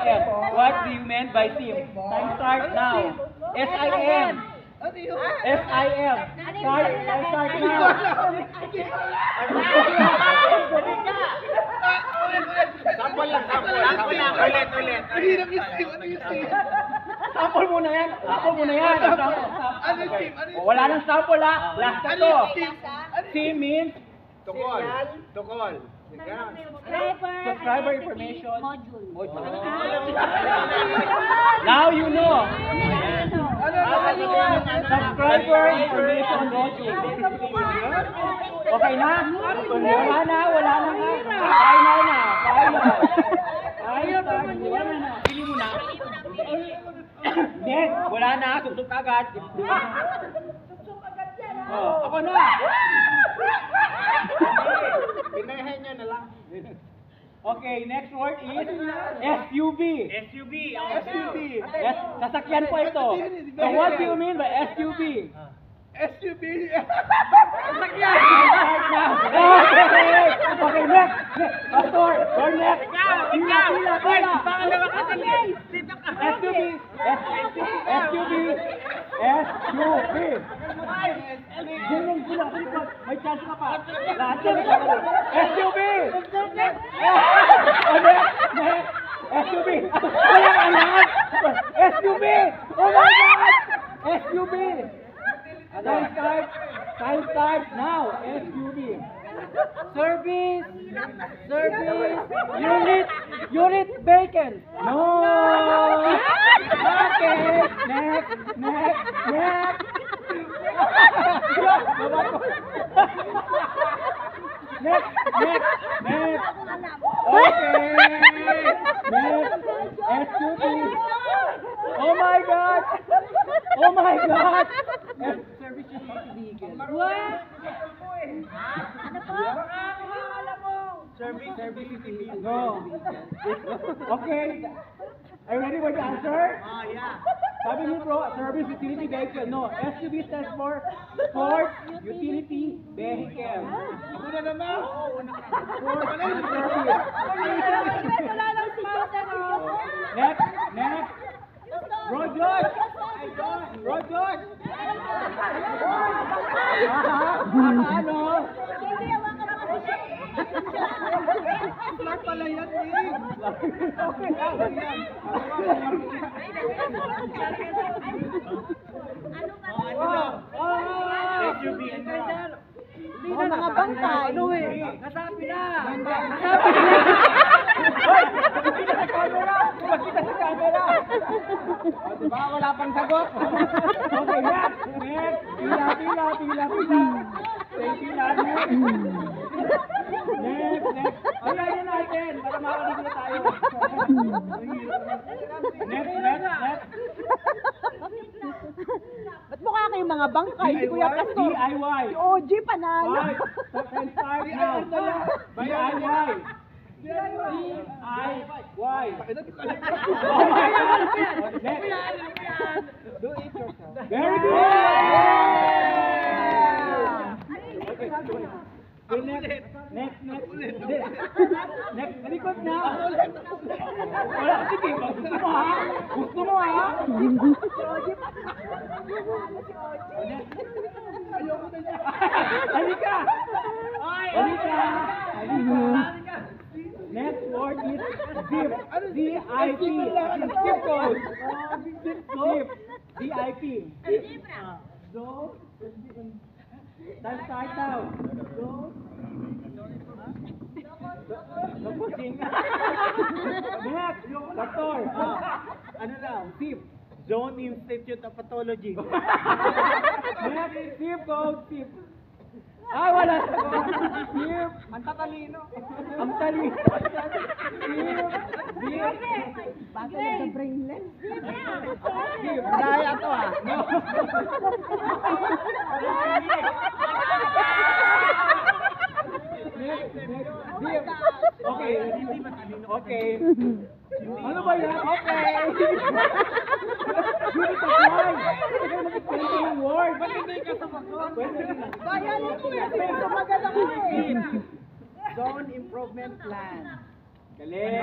S-I-M. What do you mean by SIM? Time start now. S-I-M. S-I-M. Start now. Sample lang. Ulit. Hirap yung SIM. Ano yung SIM? Sample muna yan. Ano yung SIM? Wala nang sample ha. Last na to. SIM means Tukol. subscriber information module. Now you know. Subscriber information module. Okay na? Wala na nga. Final na. Pili mo na. Hindi, wala na. Suksok agad. Ako na. Pinayahan niya na lang. Okay, next word is SUV. Yes, sasakyan po ito. So what do you mean by SUV? SUV. Sasakyan! Okay, next. Pastor, your next. Pila. SUV. Bilang. May chance ka pa. SUV. SUV. SUV. Oh my God! SUV. Time start now. SUV. Service. Unit bacon. No. Okay. Next. Next. Okay. Next. SUV. Oh my God. Service utility vehicle. What? Service utility vehicle. No. Okay. Are you ready for the answer? Yeah. Sabi niyo bro, service utility vehicle. No. SUV stands for Sport Utility Vehicle. Ako na naman. Sport Service. Next. Bro George. Ano? Smart pala yan, Okay lang. SUV. mga bangkay. Nasabi na. Makita sa camera. Diba wala pang sagot? Okay, next. Pila. Next. Ayayin natin para makaligil na tayo. Next. Ba't mukha kayong mga bangkay? Si Kuya Pastor. DIY. Si OG panalo. Can start now. DIY. DIY. Do it yourself. Very good. Okay. Next. Nalikot na. Wala, sige. Gusto mo ha? Ayoko na niya. Halika. Next word is zip. Z-I-P. Zip code. Z-I-P. Time start now. Next. Pastor. Ano daw? Zip. Zone Institute of Pathology. Next. Zip code. Zip. Wala sagot. Zip. Ang talino. Bago na brainless. Zip. Dahil ato No. Next. Zip. Okay. Ano ba yan? Okay. Unit of life. Ikaw nag-explain ng word. Ba't hindi ka sumagot? Bayan mo yan. Sumagal ako eh. Zone Improvement Plan. Galing!